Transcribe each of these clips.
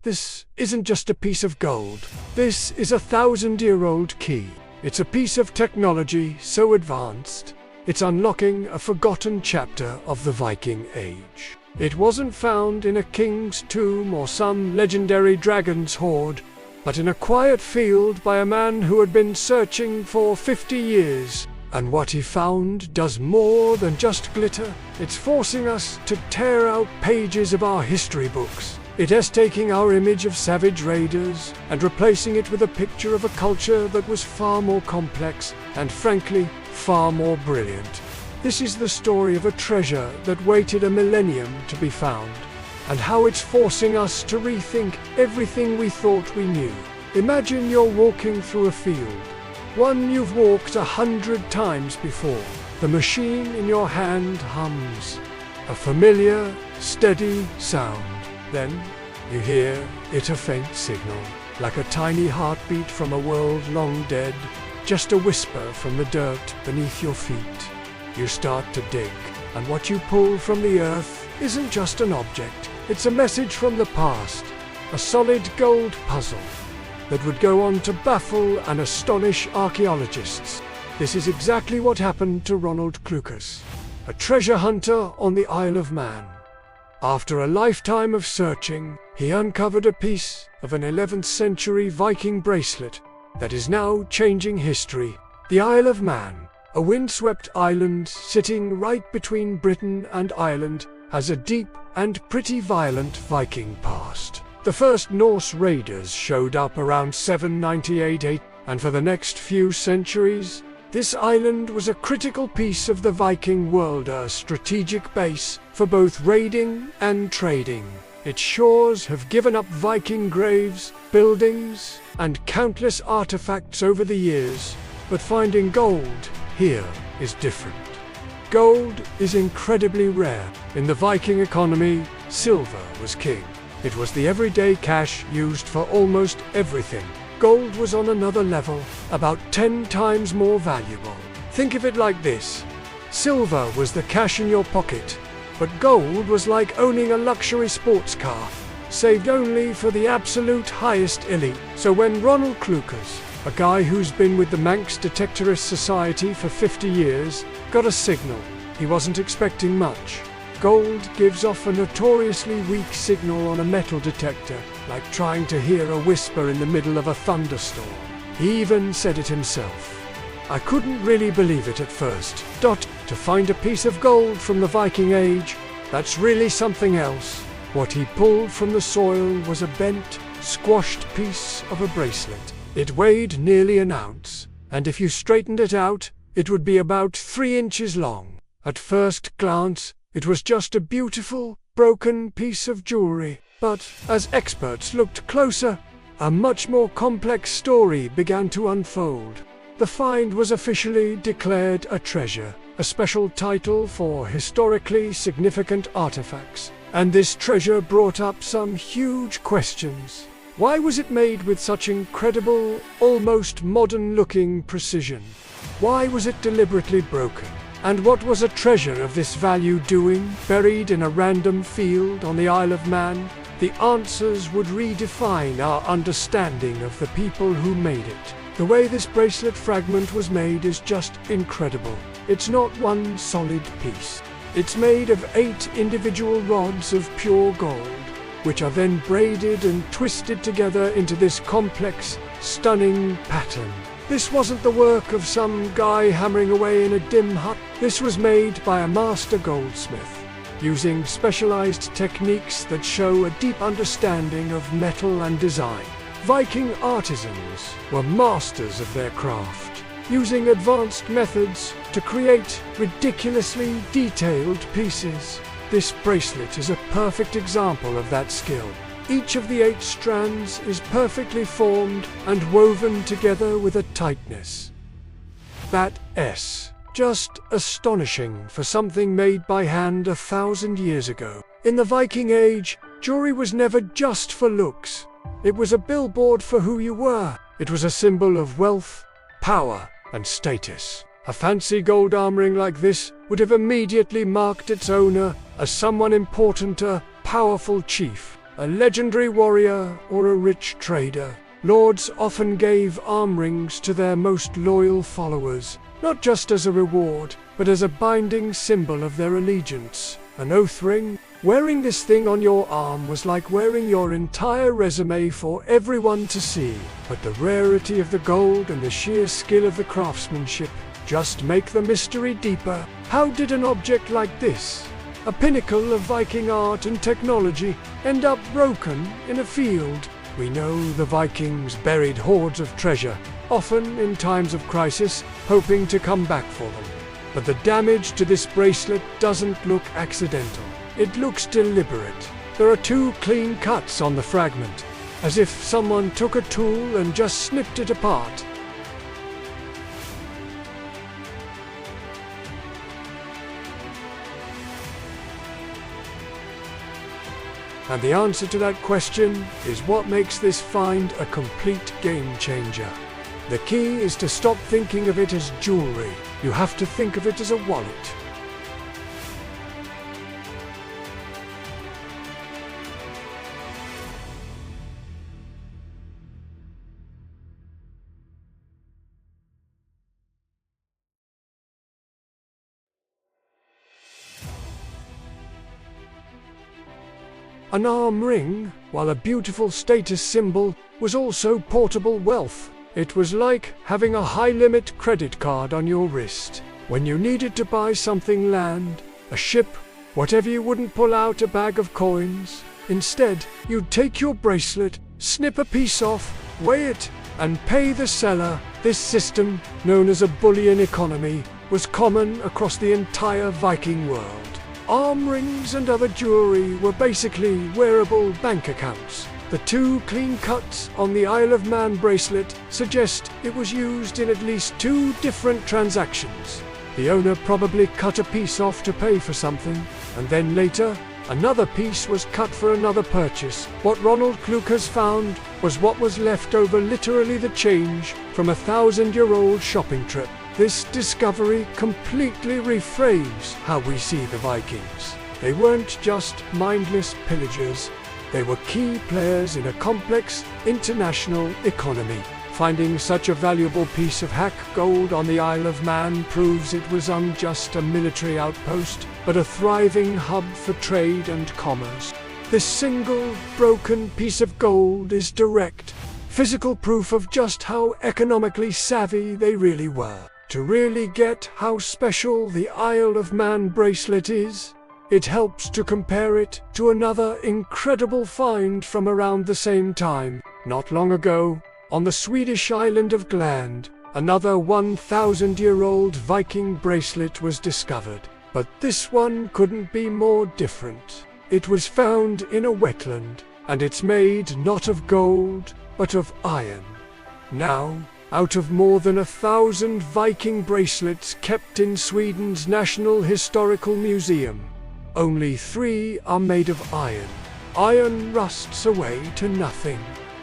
This isn't just a piece of gold. This is a 1,000-year-old key. It's a piece of technology so advanced, it's unlocking a forgotten chapter of the Viking Age. It wasn't found in a king's tomb or some legendary dragon's hoard, but in a quiet field by a man who had been searching for 50 years. And what he found does more than just glitter. It's forcing us to tear out pages of our history books. It is taking our image of savage raiders and replacing it with a picture of a culture that was far more complex and, frankly, far more brilliant. This is the story of a treasure that waited a millennium to be found, and how it's forcing us to rethink everything we thought we knew. Imagine you're walking through a field, one you've walked 100 times before. The machine in your hand hums, a familiar, steady sound. Then you hear it, a faint signal, like a tiny heartbeat from a world long dead, just a whisper from the dirt beneath your feet. You start to dig, and what you pull from the earth isn't just an object, it's a message from the past, a solid gold puzzle that would go on to baffle and astonish archaeologists. This is exactly what happened to Ronald Clucas, a treasure hunter on the Isle of Man. After a lifetime of searching, he uncovered a piece of an 11th century Viking bracelet that is now changing history. The Isle of Man, a windswept island sitting right between Britain and Ireland, has a deep and pretty violent Viking past. The first Norse raiders showed up around 798 AD, and for the next few centuries, this island was a critical piece of the Viking world, a strategic base for both raiding and trading. Its shores have given up Viking graves, buildings, and countless artifacts over the years, but finding gold here is different. Gold is incredibly rare. In the Viking economy, silver was king. It was the everyday cash used for almost everything. Gold was on another level, about 10 times more valuable. Think of it like this. Silver was the cash in your pocket, but gold was like owning a luxury sports car, saved only for the absolute highest elite. So when Ronald Clucas, a guy who's been with the Manx Detectorist Society for 50 years, got a signal, he wasn't expecting much. Gold gives off a notoriously weak signal on a metal detector, like trying to hear a whisper in the middle of a thunderstorm. He even said it himself. I couldn't really believe it at first. To find a piece of gold from the Viking Age, that's really something else. What he pulled from the soil was a bent, squashed piece of a bracelet. It weighed nearly an ounce, and if you straightened it out, it would be about 3 inches long. At first glance, it was just a beautiful, broken piece of jewelry. But as experts looked closer, a much more complex story began to unfold. The find was officially declared a treasure, a special title for historically significant artifacts. And this treasure brought up some huge questions. Why was it made with such incredible, almost modern-looking precision? Why was it deliberately broken? And what was a treasure of this value doing, buried in a random field on the Isle of Man? The answers would redefine our understanding of the people who made it. The way this bracelet fragment was made is just incredible. It's not one solid piece. It's made of 8 individual rods of pure gold, which are then braided and twisted together into this complex, stunning pattern. This wasn't the work of some guy hammering away in a dim hut. This was made by a master goldsmith, using specialized techniques that show a deep understanding of metal and design. Viking artisans were masters of their craft, using advanced methods to create ridiculously detailed pieces. This bracelet is a perfect example of that skill. Each of the 8 strands is perfectly formed and woven together with a tightness that's just astonishing for something made by hand 1,000 years ago. In the Viking Age, jewelry was never just for looks. It was a billboard for who you were. It was a symbol of wealth, power, and status. A fancy gold armring like this would have immediately marked its owner as someone important, a powerful chief. a legendary warrior, or a rich trader. Lords often gave arm rings to their most loyal followers, not just as a reward, but as a binding symbol of their allegiance. An oath ring? Wearing this thing on your arm was like wearing your entire resume for everyone to see. But the rarity of the gold and the sheer skill of the craftsmanship just make the mystery deeper. How did an object like this, a pinnacle of Viking art and technology, end up broken in a field? We know the Vikings buried hoards of treasure, often in times of crisis, hoping to come back for them. But the damage to this bracelet doesn't look accidental. It looks deliberate. There are 2 clean cuts on the fragment, as if someone took a tool and just snipped it apart. And the answer to that question is what makes this find a complete game changer. The key is to stop thinking of it as jewelry. You have to think of it as a wallet. An arm ring, while a beautiful status symbol, was also portable wealth. It was like having a high-limit credit card on your wrist. When you needed to buy something, land, a ship, whatever, you wouldn't pull out a bag of coins. Instead, you'd take your bracelet, snip a piece off, weigh it, and pay the seller. This system, known as a bullion economy, was common across the entire Viking world. Arm rings and other jewelry were basically wearable bank accounts. The 2 clean cuts on the Isle of Man bracelet suggest it was used in at least 2 different transactions. The owner probably cut a piece off to pay for something, and then later, another piece was cut for another purchase. What Ronald Klukas found was what was left over, literally the change from a 1,000-year-old shopping trip. This discovery completely reframes how we see the Vikings. They weren't just mindless pillagers. They were key players in a complex international economy. Finding such a valuable piece of hack gold on the Isle of Man proves it wasn't just a military outpost, but a thriving hub for trade and commerce. This single, broken piece of gold is direct, physical proof of just how economically savvy they really were. To really get how special the Isle of Man bracelet is, it helps to compare it to another incredible find from around the same time. Not long ago, on the Swedish island of Gland, another 1,000-year-old Viking bracelet was discovered. But this one couldn't be more different. It was found in a wetland, and it's made not of gold, but of iron. Now, out of more than 1,000 Viking bracelets kept in Sweden's National Historical Museum, only 3 are made of iron. Iron rusts away to nothing.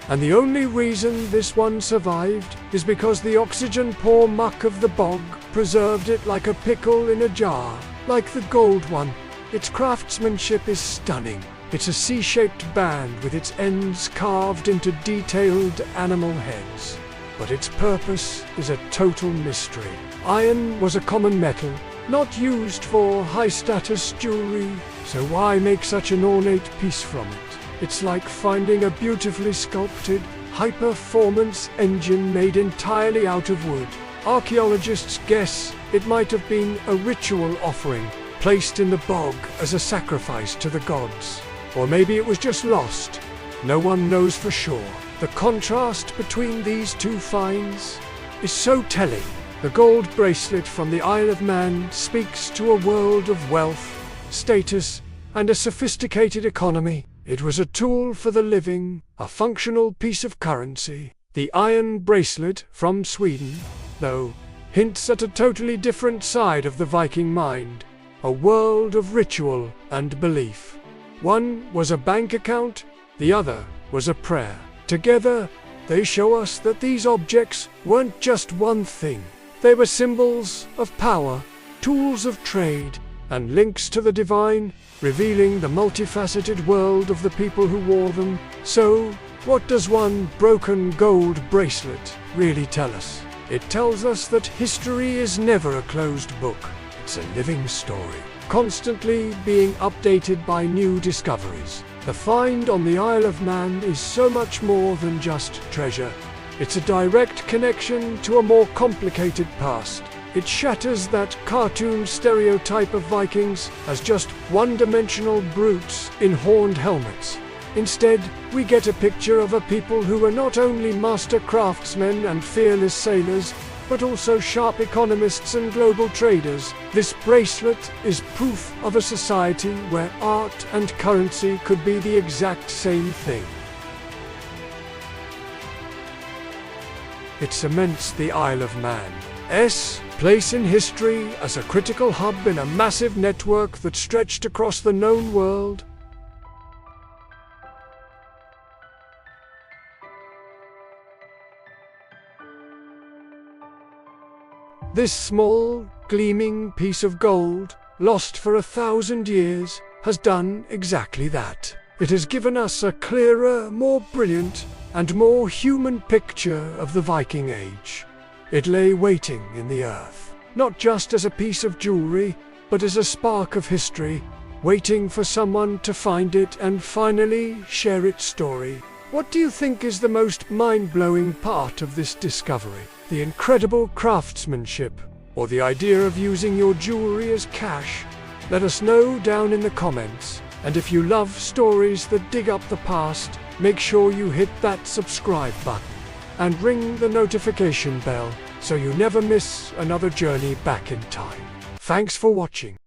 And the only reason this one survived is because the oxygen-poor muck of the bog preserved it like a pickle in a jar. Like the gold one, its craftsmanship is stunning. It's a C-shaped band with its ends carved into detailed animal heads. But its purpose is a total mystery. Iron was a common metal, not used for high-status jewelry, so why make such an ornate piece from it? It's like finding a beautifully sculpted, high-performance engine made entirely out of wood. Archaeologists guess it might have been a ritual offering, placed in the bog as a sacrifice to the gods. Or maybe it was just lost. No one knows for sure. The contrast between these 2 finds is so telling. The gold bracelet from the Isle of Man speaks to a world of wealth, status, and a sophisticated economy. It was a tool for the living, a functional piece of currency. The iron bracelet from Sweden, though, hints at a totally different side of the Viking mind, a world of ritual and belief. One was a bank account, the other was a prayer. Together, they show us that these objects weren't just one thing. They were symbols of power, tools of trade, and links to the divine, revealing the multifaceted world of the people who wore them. So, what does one broken gold bracelet really tell us? It tells us that history is never a closed book. It's a living story, constantly being updated by new discoveries. The find on the Isle of Man is so much more than just treasure. It's a direct connection to a more complicated past. It shatters that cartoon stereotype of Vikings as just one-dimensional brutes in horned helmets. Instead, we get a picture of a people who were not only master craftsmen and fearless sailors, but also sharp economists and global traders. This bracelet is proof of a society where art and currency could be the exact same thing. It cements the Isle of Man's place in history as a critical hub in a massive network that stretched across the known world. This small, gleaming piece of gold, lost for 1,000 years, has done exactly that. It has given us a clearer, more brilliant, and more human picture of the Viking Age. It lay waiting in the earth, not just as a piece of jewelry, but as a spark of history, waiting for someone to find it and finally share its story. What do you think is the most mind-blowing part of this discovery? The incredible craftsmanship, or the idea of using your jewelry as cash? Let us know down in the comments. And if you love stories that dig up the past, make sure you hit that subscribe button and ring the notification bell so you never miss another journey back in time. Thanks for watching.